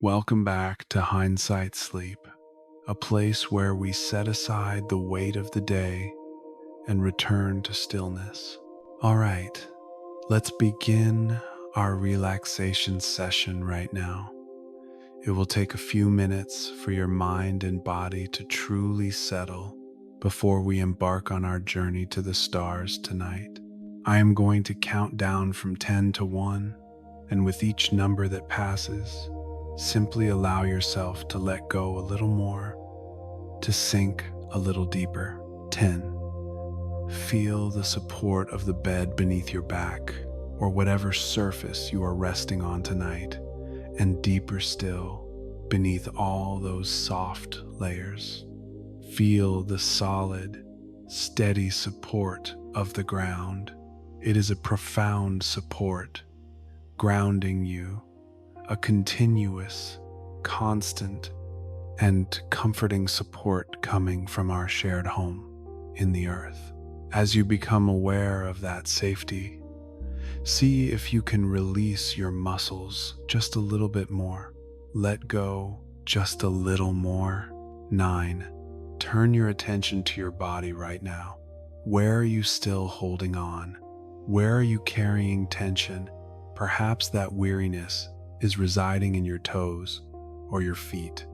Welcome back to Hindsight Sleep, a place where we set aside the weight of the day and return to stillness. All right, let's begin our relaxation session right now. It will take a few minutes for your mind and body to truly settle before we embark on our journey to the stars tonight. I am going to count down from 10 to 1, and with each number that passes, simply allow yourself to let go a little more, to sink a little deeper. 10. Feel the support of the bed beneath your back, or whatever surface you are resting on tonight, and deeper still, beneath all those soft layers. Feel the solid, steady support of the ground. It is a profound support, grounding you, a continuous, constant, and comforting support coming from our shared home in the earth. As you become aware of that safety, see if you can release your muscles just a little bit more. Let go just a little more. 9. Turn your attention to your body right now. Where are you still holding on? Where are you carrying tension? Perhaps that weariness is residing in your toes or your feet.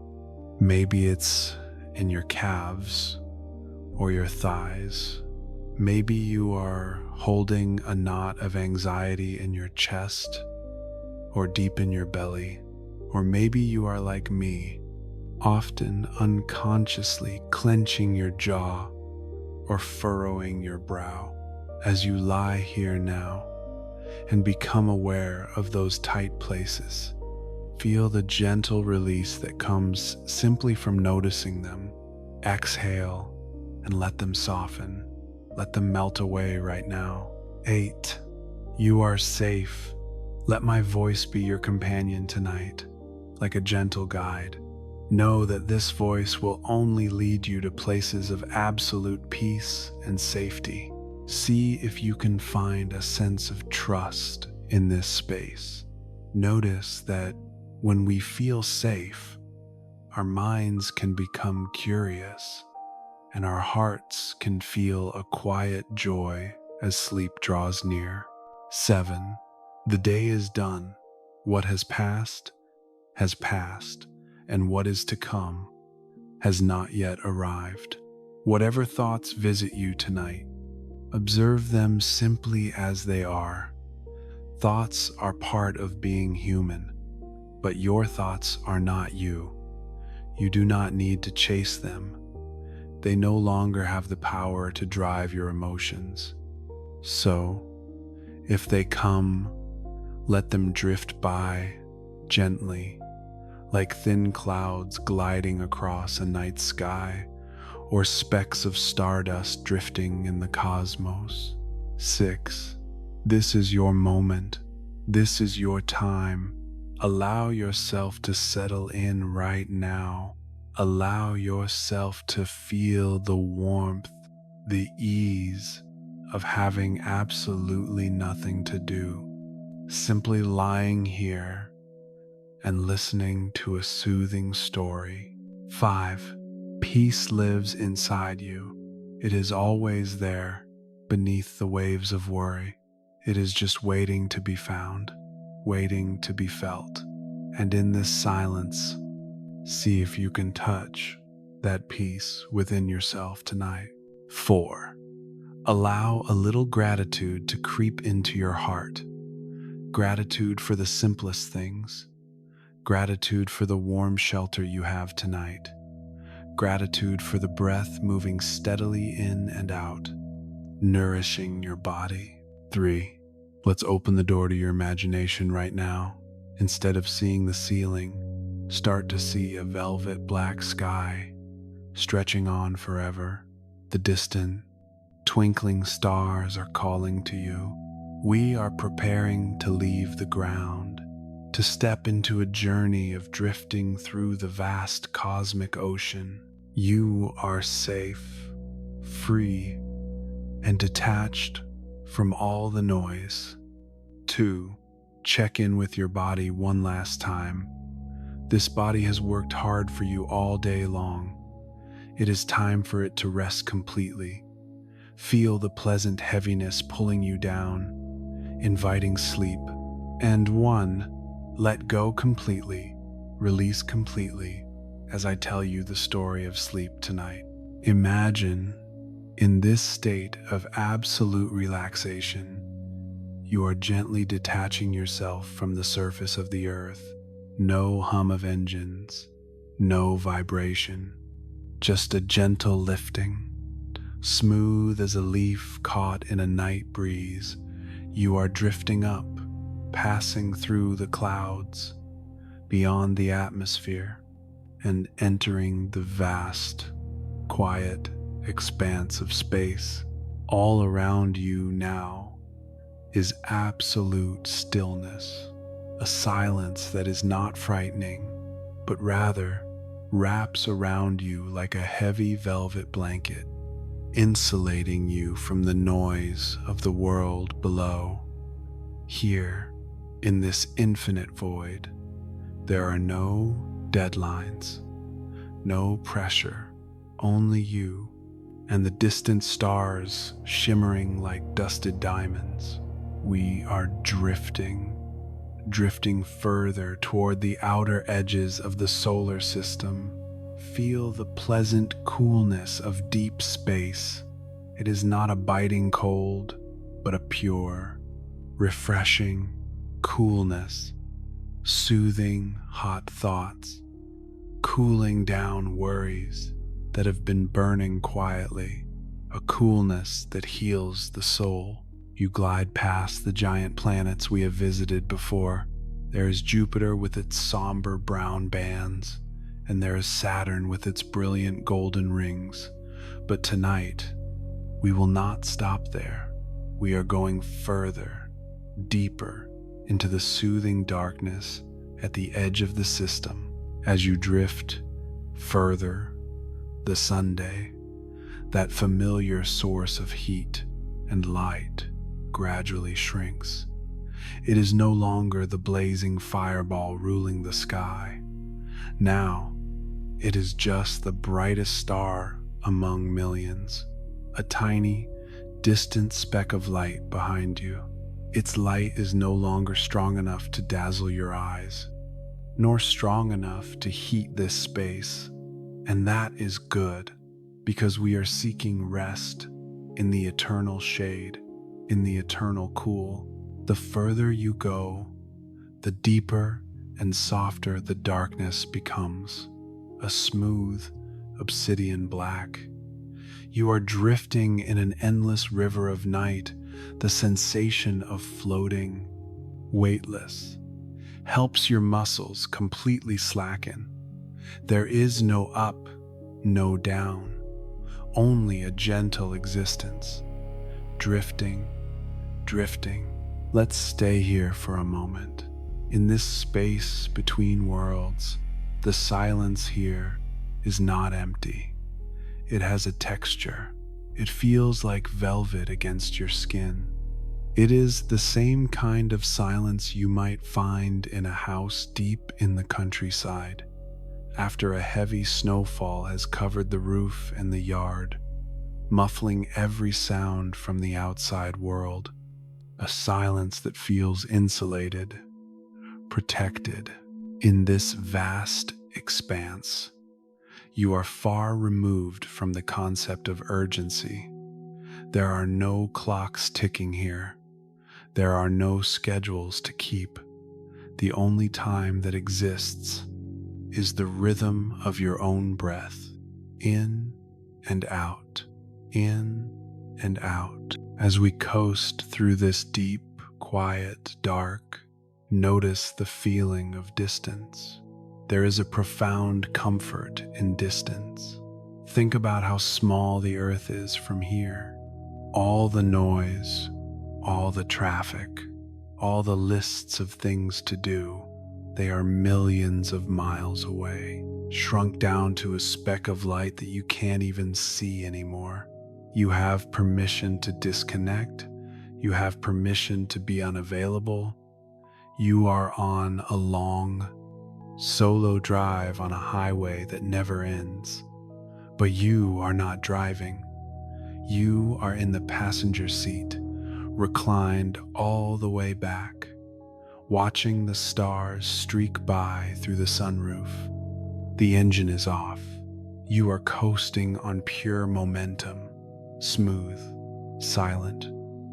Maybe it's in your calves or your thighs. Maybe you are holding a knot of anxiety in your chest or deep in your belly. Or maybe you are like me, often unconsciously clenching your jaw or furrowing your brow. As you lie here now and become aware of those tight places, feel the gentle release that comes simply from noticing them. Exhale and let them soften. Let them melt away right now. 8. You are safe. Let my voice be your companion tonight, like a gentle guide. Know that this voice will only lead you to places of absolute peace and safety. See if you can find a sense of trust in this space. Notice that when we feel safe, our minds can become curious, and our hearts can feel a quiet joy as sleep draws near. 7. The day is done. What has passed, and what is to come has not yet arrived. Whatever thoughts visit you tonight, observe them simply as they are. Thoughts are part of being human, but your thoughts are not you. You do not need to chase them. They no longer have the power to drive your emotions. So, if they come, let them drift by gently, like thin clouds gliding across a night sky, or specks of stardust drifting in the cosmos. 6. This is your moment. This is your time. Allow yourself to settle in right now. Allow yourself to feel the warmth, the ease of having absolutely nothing to do. Simply lying here and listening to a soothing story. 5. Peace lives inside you. It is always there, beneath the waves of worry. It is just waiting to be found, waiting to be felt. And in this silence, see if you can touch that peace within yourself tonight. 4. Allow a little gratitude to creep into your heart. Gratitude for the simplest things. Gratitude for the warm shelter you have tonight. Gratitude for the breath moving steadily in and out, nourishing your body. 3. Let's open the door to your imagination right now. Instead of seeing the ceiling, start to see a velvet black sky stretching on forever. The distant, twinkling stars are calling to you. We are preparing to leave the ground, to step into a journey of drifting through the vast cosmic ocean. You are safe, free, and detached from all the noise. 2. Check in with your body one last time. This body has worked hard for you all day long. It is time for it to rest completely. Feel the pleasant heaviness pulling you down, inviting sleep. And 1, let go completely, release completely, as I tell you the story of sleep tonight. Imagine, in this state of absolute relaxation, you are gently detaching yourself from the surface of the earth. No hum of engines, no vibration, just a gentle lifting. Smooth as a leaf caught in a night breeze, you are drifting up, passing through the clouds, beyond the atmosphere, and entering the vast, quiet expanse of space. All around you now is absolute stillness, a silence that is not frightening, but rather wraps around you like a heavy velvet blanket, insulating you from the noise of the world below. Here, in this infinite void, there are no deadlines, no pressure, only you and the distant stars shimmering like dusted diamonds. We are drifting further toward the outer edges of the solar system. Feel the pleasant coolness of deep space. It is not a biting cold, but a pure, refreshing coolness, soothing hot thoughts, cooling down worries that have been burning quietly, a coolness that heals the soul. You glide past the giant planets we have visited before. There is Jupiter with its somber brown bands, and there is Saturn with its brilliant golden rings. But tonight, we will not stop there. We are going further, deeper into the soothing darkness at the edge of the system. As you drift further, the Sunday, that familiar source of heat and light, gradually shrinks. It is no longer the blazing fireball ruling the sky. Now, it is just the brightest star among millions, a tiny, distant speck of light behind you. Its light is no longer strong enough to dazzle your eyes, nor strong enough to heat this space. And that is good, because we are seeking rest in the eternal shade, in the eternal cool. The further you go, the deeper and softer the darkness becomes, a smooth obsidian black. You are drifting in an endless river of night. The sensation of floating, weightless, helps your muscles completely slacken. There is no up, no down, only a gentle existence. Drifting. Let's stay here for a moment. In this space between worlds, the silence here is not empty. It has a texture. It feels like velvet against your skin. It is the same kind of silence you might find in a house deep in the countryside, after a heavy snowfall has covered the roof and the yard, muffling every sound from the outside world. A silence that feels insulated, protected. In this vast expanse, you are far removed from the concept of urgency. There are no clocks ticking here. There are no schedules to keep. The only time that exists is the rhythm of your own breath, in and out, in and out. As we coast through this deep, quiet, dark, notice the feeling of distance. There is a profound comfort in distance. Think about how small the earth is from here. All the noise, all the traffic, all the lists of things to do, they are millions of miles away, shrunk down to a speck of light that you can't even see anymore. You have permission to disconnect. You have permission to be unavailable. You are on a long, solo drive on a highway that never ends. But you are not driving. You are in the passenger seat, reclined all the way back, watching the stars streak by through the sunroof. The engine is off. You are coasting on pure momentum, smooth, silent,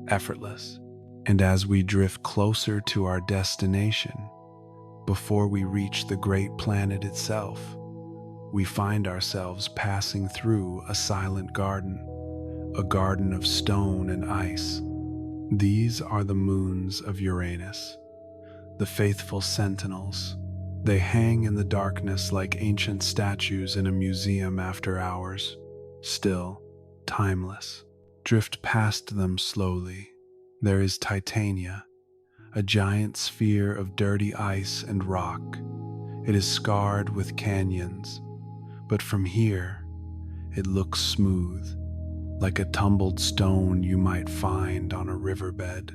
effortless. And as we drift closer to our destination, before we reach the great planet itself, we find ourselves passing through a silent garden, a garden of stone and ice. These are the moons of Uranus, the faithful sentinels. They hang in the darkness like ancient statues in a museum after hours, still, timeless. Drift past them slowly. There is Titania, a giant sphere of dirty ice and rock. It is scarred with canyons, but from here, it looks smooth, like a tumbled stone you might find on a riverbed.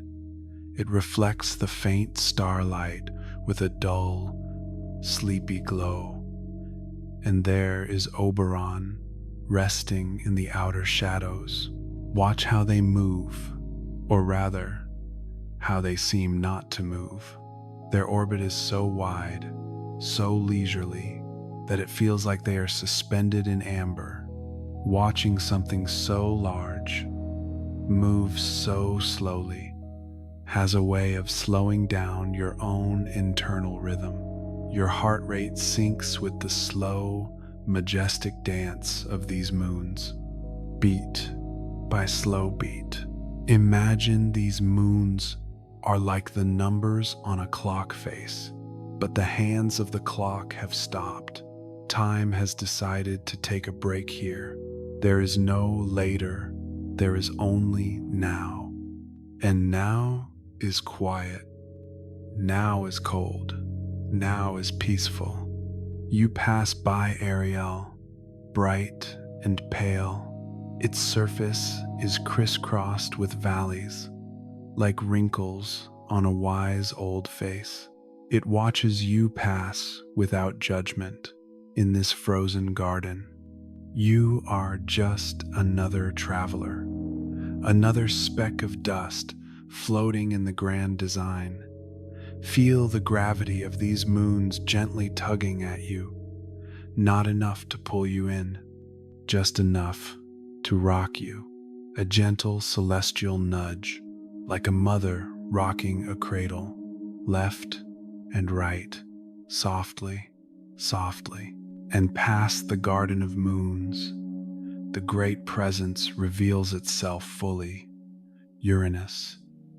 It reflects the faint starlight with a dull, sleepy glow. And there is Oberon, resting in the outer shadows. Watch how they move, or rather, how they seem not to move. Their orbit is so wide, so leisurely, that it feels like they are suspended in amber. Watching something so large, move so slowly, has a way of slowing down your own internal rhythm. Your heart rate syncs with the slow, majestic dance of these moons, beat by slow beat. Imagine these moons are like the numbers on a clock face, but the hands of the clock have stopped. Time has decided to take a break here. There is no later, there is only now. And now is quiet. Now is cold. Now is peaceful. You pass by Ariel, bright and pale. Its surface is crisscrossed with valleys, like wrinkles on a wise old face. It watches you pass without judgment in this frozen garden. You are just another traveler, another speck of dust floating in the grand design. Feel the gravity of these moons gently tugging at you, not enough to pull you in, just enough to rock you, a gentle celestial nudge, like a mother rocking a cradle, left and right, softly, softly. And past the garden of moons, the great presence reveals itself fully. Uranus,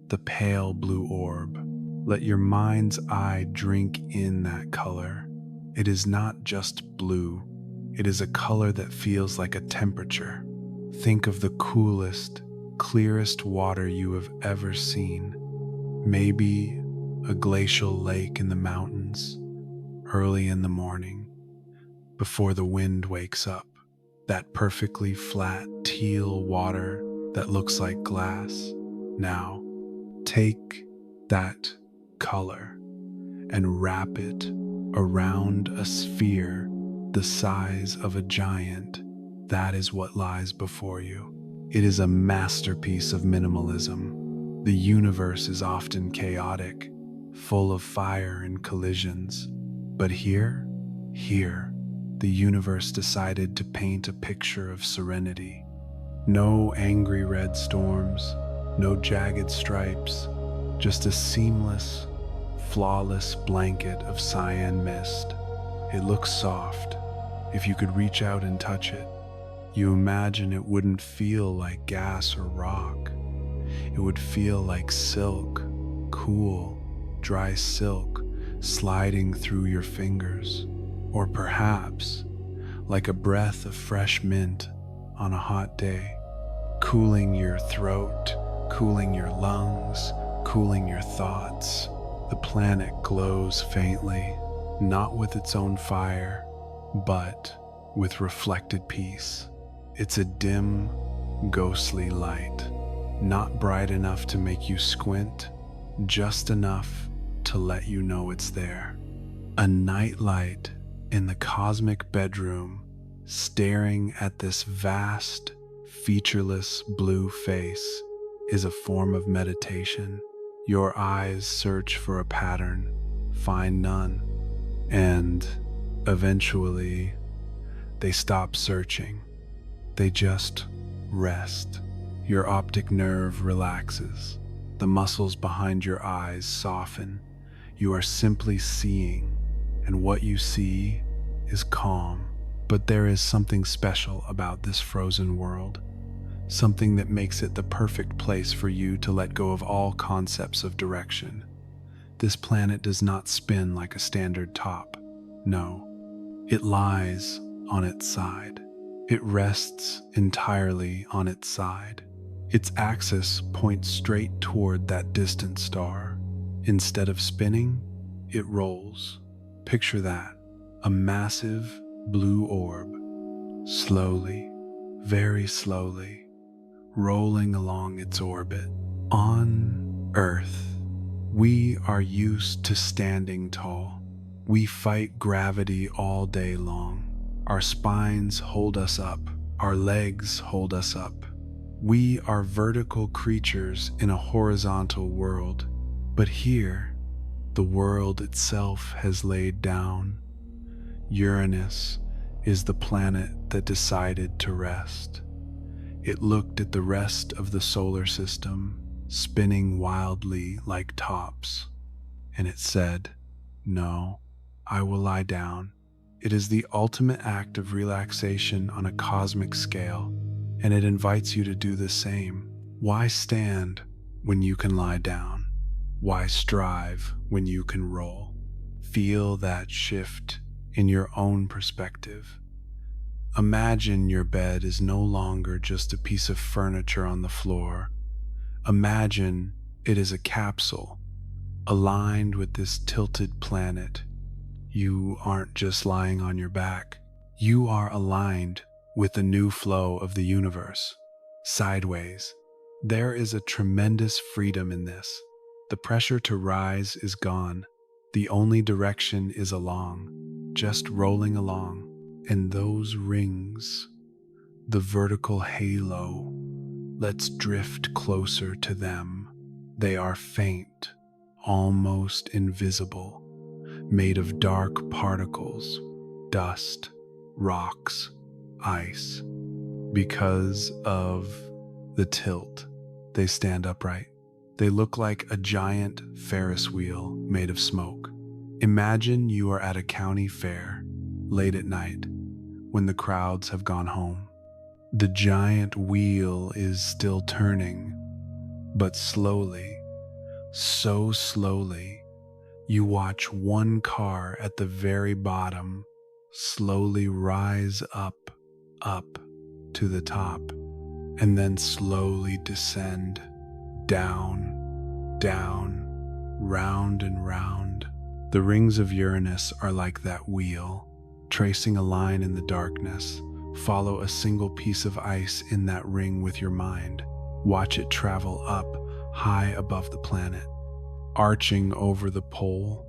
the pale blue orb. Let your mind's eye drink in that color. It is not just blue, it is a color that feels like a temperature. Think of the coolest, clearest water you have ever seen. Maybe a glacial lake in the mountains, early in the morning, before the wind wakes up. That perfectly flat teal water that looks like glass. Now, take that color and wrap it around a sphere the size of a giant. That is what lies before you. It is a masterpiece of minimalism. The universe is often chaotic, full of fire and collisions. But here, the universe decided to paint a picture of serenity. No angry red storms, no jagged stripes, just a seamless, flawless blanket of cyan mist. It looks soft. If you could reach out and touch it, you imagine it wouldn't feel like gas or rock. It would feel like silk, cool, dry silk sliding through your fingers. Or perhaps like a breath of fresh mint on a hot day, cooling your throat, cooling your lungs, cooling your thoughts. The planet glows faintly, not with its own fire, but with reflected peace. It's a dim, ghostly light, not bright enough to make you squint, just enough to let you know it's there. A nightlight in the cosmic bedroom, staring at this vast, featureless blue face, is a form of meditation. Your eyes search for a pattern, find none, and eventually they stop searching. They just rest. Your optic nerve relaxes. The muscles behind your eyes soften. You are simply seeing, and what you see is calm. But there is something special about this frozen world, something that makes it the perfect place for you to let go of all concepts of direction. This planet does not spin like a standard top. No, it lies on its side. It rests entirely on its side. Its axis points straight toward that distant star. Instead of spinning, it rolls. Picture that, a massive blue orb, slowly, very slowly, rolling along its orbit. On Earth, we are used to standing tall. We fight gravity all day long. Our spines hold us up. Our legs hold us up. We are vertical creatures in a horizontal world. But here, the world itself has laid down. Uranus is the planet that decided to rest. It looked at the rest of the solar system, spinning wildly like tops, and it said, "No, I will lie down." It is the ultimate act of relaxation on a cosmic scale, and it invites you to do the same. Why stand when you can lie down? Why strive when you can roll? Feel that shift in your own perspective. Imagine your bed is no longer just a piece of furniture on the floor. Imagine it is a capsule aligned with this tilted planet. You aren't just lying on your back. You are aligned with the new flow of the universe, sideways. There is a tremendous freedom in this. The pressure to rise is gone. The only direction is along, just rolling along. And those rings, the vertical halo, let's drift closer to them. They are faint, almost invisible, made of dark particles, dust, rocks, ice. Because of the tilt, they stand upright. They look like a giant Ferris wheel made of smoke. Imagine you are at a county fair, late at night, when the crowds have gone home. The giant wheel is still turning, but slowly, so slowly, you watch one car at the very bottom slowly rise up to the top, and then slowly descend down, round and round. The rings of Uranus are like that wheel, tracing a line in the darkness. Follow a single piece of ice in that ring with your mind. Watch it travel up high above the planet, arching over the pole,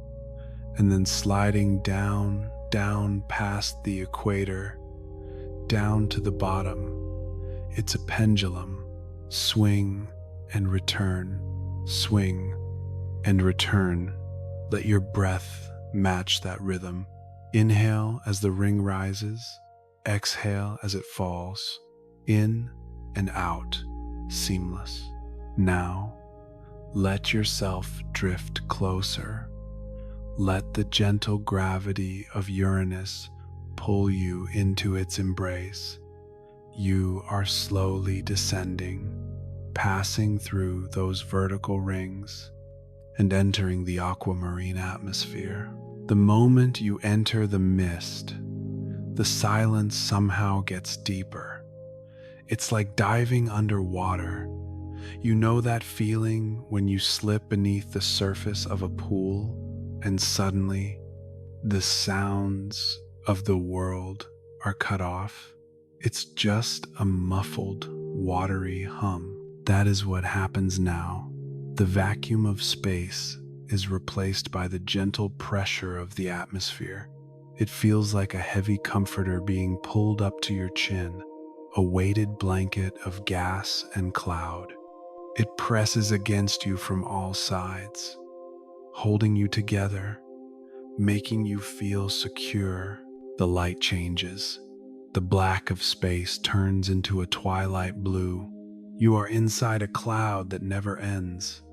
and then sliding down past the equator, down to the bottom. It's a pendulum. Swing and return, swing and return. Let your breath match that rhythm. Inhale as the ring rises, exhale as it falls, in and out, seamless. Now, let yourself drift closer. Let the gentle gravity of Uranus pull you into its embrace. You are slowly descending, passing through those vertical rings and entering the aquamarine atmosphere. The moment you enter the mist, the silence somehow gets deeper. It's like diving underwater. You know that feeling when you slip beneath the surface of a pool and suddenly the sounds of the world are cut off? It's just a muffled, watery hum. That is what happens now. The vacuum of space is replaced by the gentle pressure of the atmosphere. It feels like a heavy comforter being pulled up to your chin, a weighted blanket of gas and cloud. It presses against you from all sides, holding you together, making you feel secure. The light changes. The black of space turns into a twilight blue. You are inside a cloud that never ends.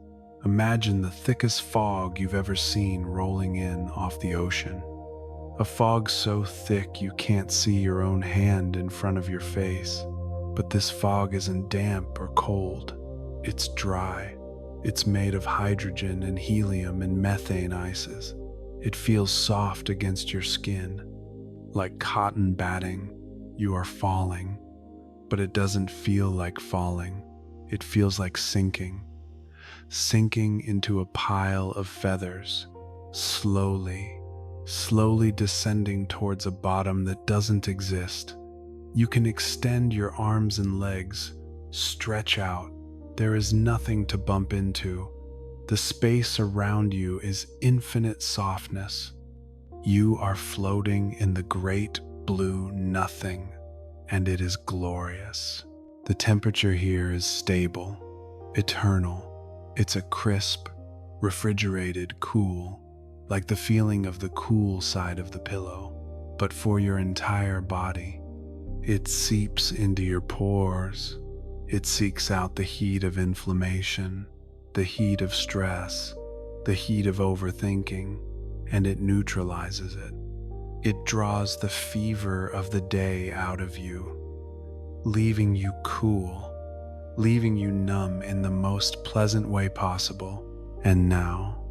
Imagine the thickest fog you've ever seen rolling in off the ocean. A fog so thick you can't see your own hand in front of your face. But this fog isn't damp or cold. It's dry. It's made of hydrogen and helium and methane ices. It feels soft against your skin, like cotton batting. You are falling, but it doesn't feel like falling. It feels like sinking into a pile of feathers, slowly descending towards a bottom that doesn't exist. You can extend your arms and legs, stretch out. There is nothing to bump into. The space around you is infinite softness. You are floating in the great blue nothing, and it is glorious. The temperature here is stable, eternal. It's a crisp, refrigerated cool, like the feeling of the cool side of the pillow, but for your entire body. It seeps into your pores. It seeks out the heat of inflammation, the heat of stress, the heat of overthinking, and it neutralizes it. It draws the fever of the day out of you, leaving you cool, leaving you numb in the most pleasant way possible. And now,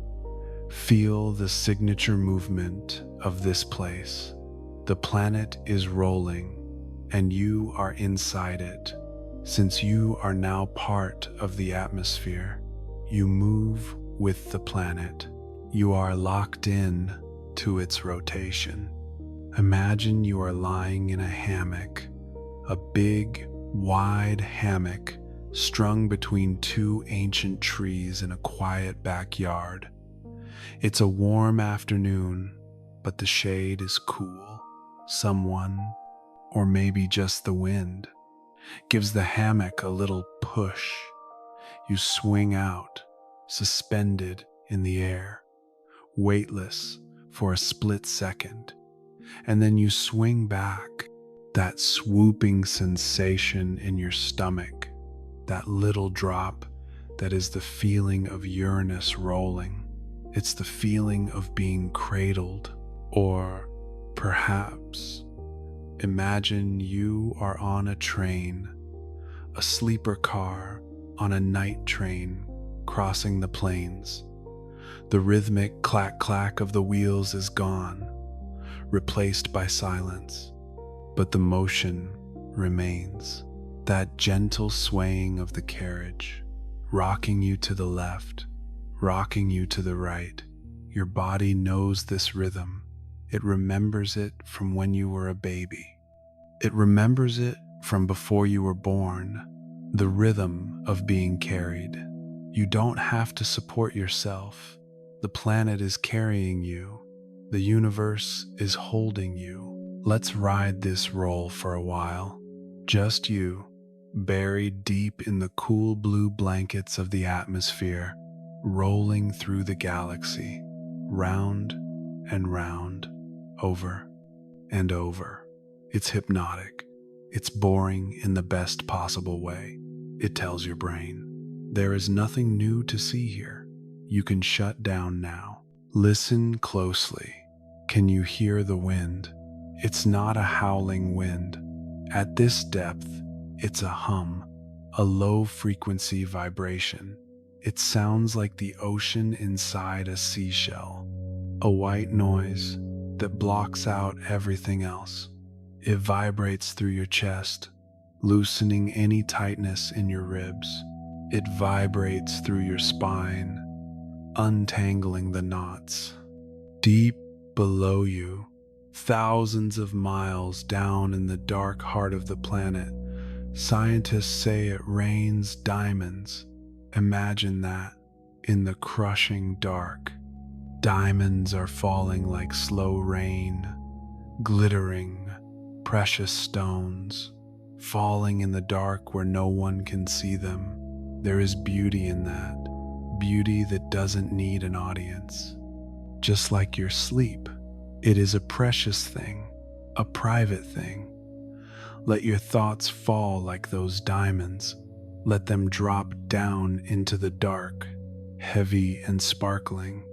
feel the signature movement of this place. The planet is rolling, and you are inside it. Since you are now part of the atmosphere, you move with the planet. You are locked in to its rotation. Imagine you are lying in a hammock, a big, wide hammock strung between two ancient trees in a quiet backyard. It's a warm afternoon, but the shade is cool. Someone, or maybe just the wind, gives the hammock a little push. You swing out, suspended in the air, weightless for a split second, and then you swing back. That swooping sensation in your stomach, that little drop that is the feeling of Uranus rolling. It's the feeling of being cradled, or perhaps imagine you are on a train, a sleeper car on a night train crossing the plains. The rhythmic clack-clack of the wheels is gone, replaced by silence, but the motion remains. That gentle swaying of the carriage, rocking you to the left, rocking you to the right. Your body knows this rhythm. It remembers it from when you were a baby. It remembers it from before you were born. The rhythm of being carried. You don't have to support yourself. The planet is carrying you. The universe is holding you. Let's ride this roll for a while. Just you, buried deep in the cool blue blankets of the atmosphere, rolling through the galaxy, round and round, over and over. It's hypnotic. It's boring in the best possible way. It tells your brain, there is nothing new to see here. You can shut down now. Listen closely. Can you hear the wind? It's not a howling wind. At this depth, it's a hum, a low-frequency vibration. It sounds like the ocean inside a seashell, a white noise that blocks out everything else. It vibrates through your chest, loosening any tightness in your ribs. It vibrates through your spine, untangling the knots. Deep below you, thousands of miles down in the dark heart of the planet, scientists say it rains diamonds. Imagine that, in the crushing dark, Diamonds are falling like slow rain, glittering, precious stones, falling in the dark where no one can see them. There is beauty in that, beauty that doesn't need an audience. Just like your sleep, it is a precious thing, a private thing. Let your thoughts fall like those diamonds. Let them drop down into the dark, heavy and sparkling,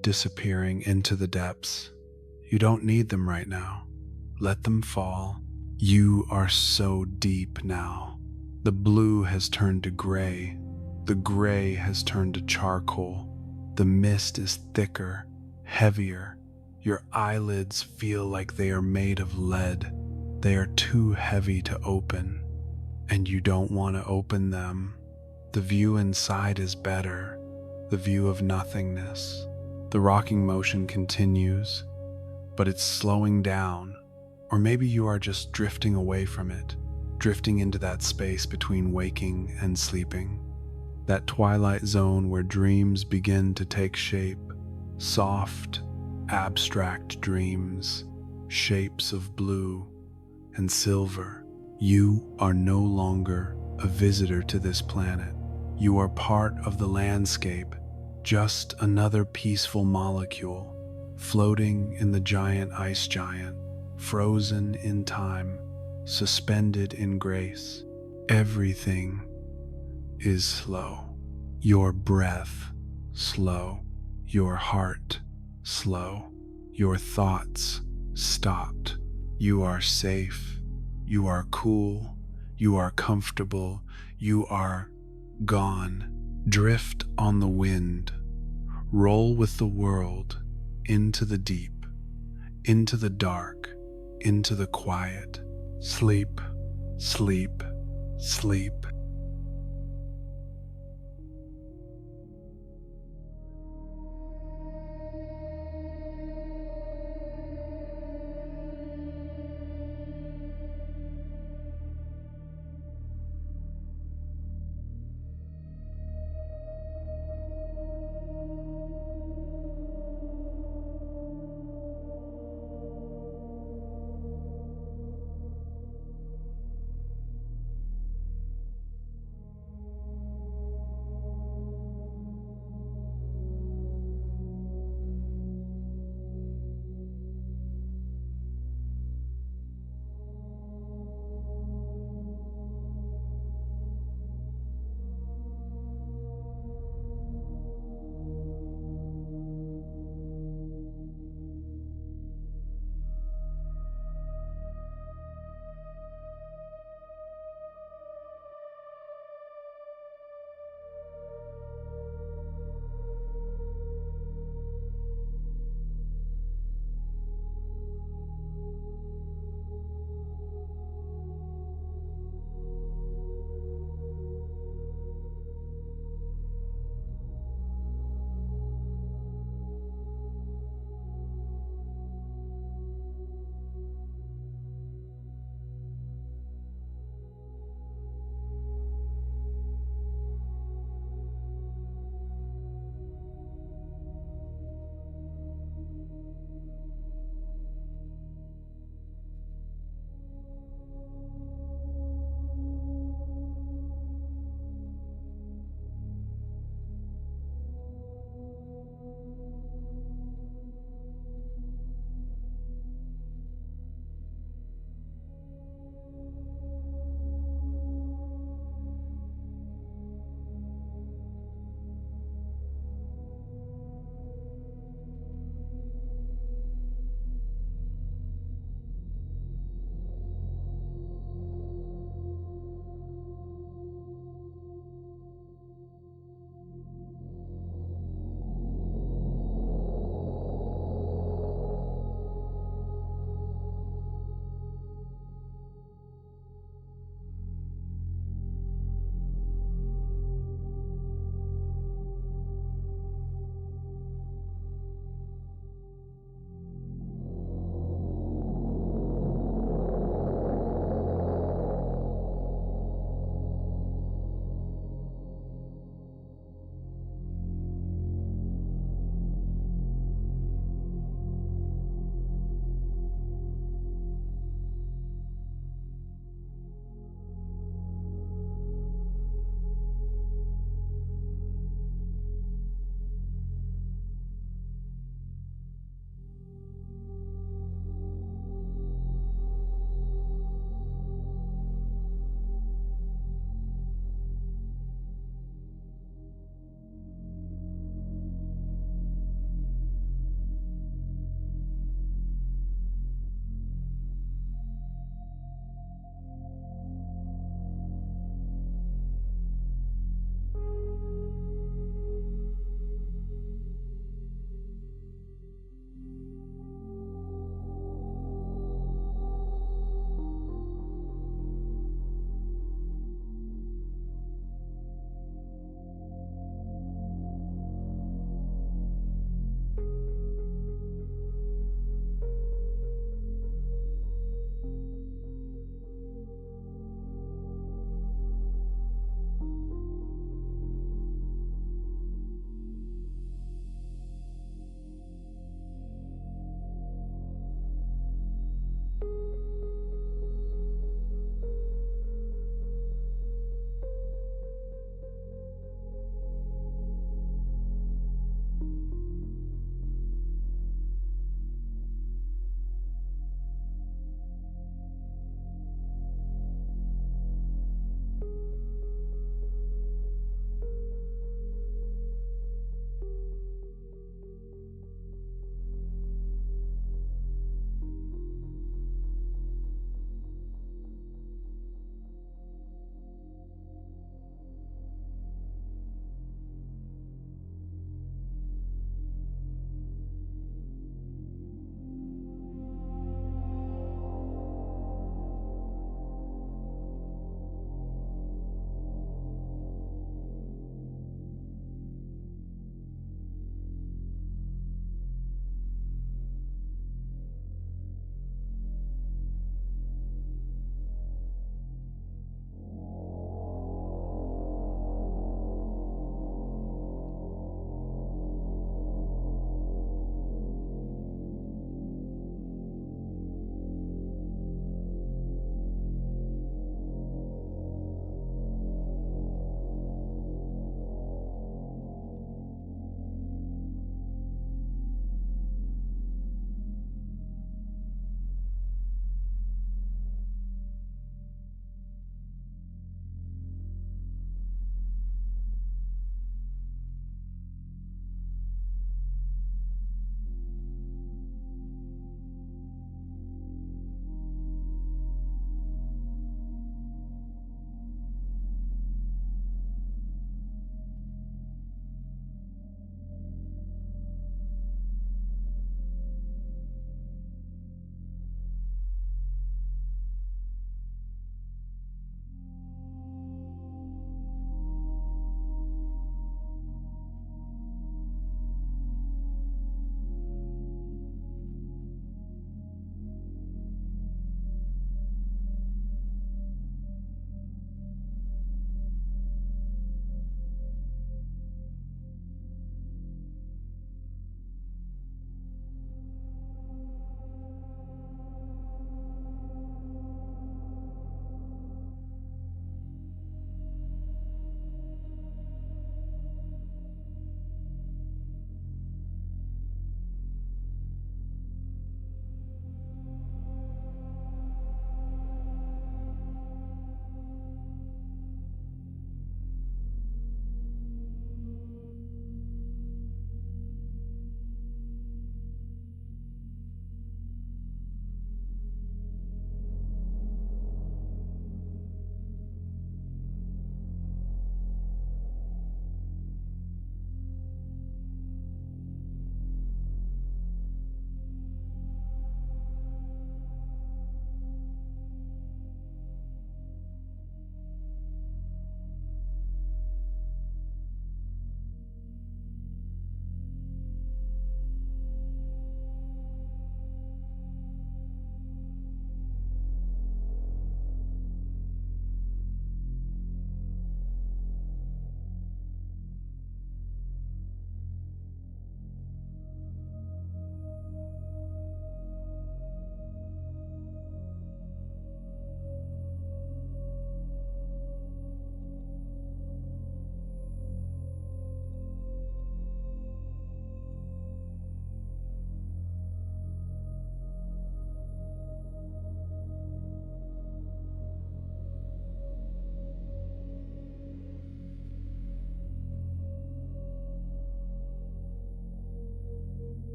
disappearing into the depths. You don't need them right now. Let them fall. You are so deep now. The blue has turned to gray. The gray has turned to charcoal. The mist is thicker, heavier. Your eyelids feel like they are made of lead. They are too heavy to open, and you don't want to open them. The view inside is better, the view of nothingness. The rocking motion continues, but it's slowing down, or maybe you are just drifting away from it, drifting into that space between waking and sleeping. That twilight zone where dreams begin to take shape, soft, abstract dreams, shapes of blue and silver. You are no longer a visitor to this planet. You are part of the landscape, just another peaceful molecule, floating in the giant ice giant, frozen in time, suspended in grace. Everything is slow. Your breath, slow. Your heart, slow. Your thoughts, stopped. You are safe. You are cool. You are comfortable. You are gone. Drift on the wind. Roll with the world into the deep, into the dark, into the quiet. Sleep, sleep, sleep.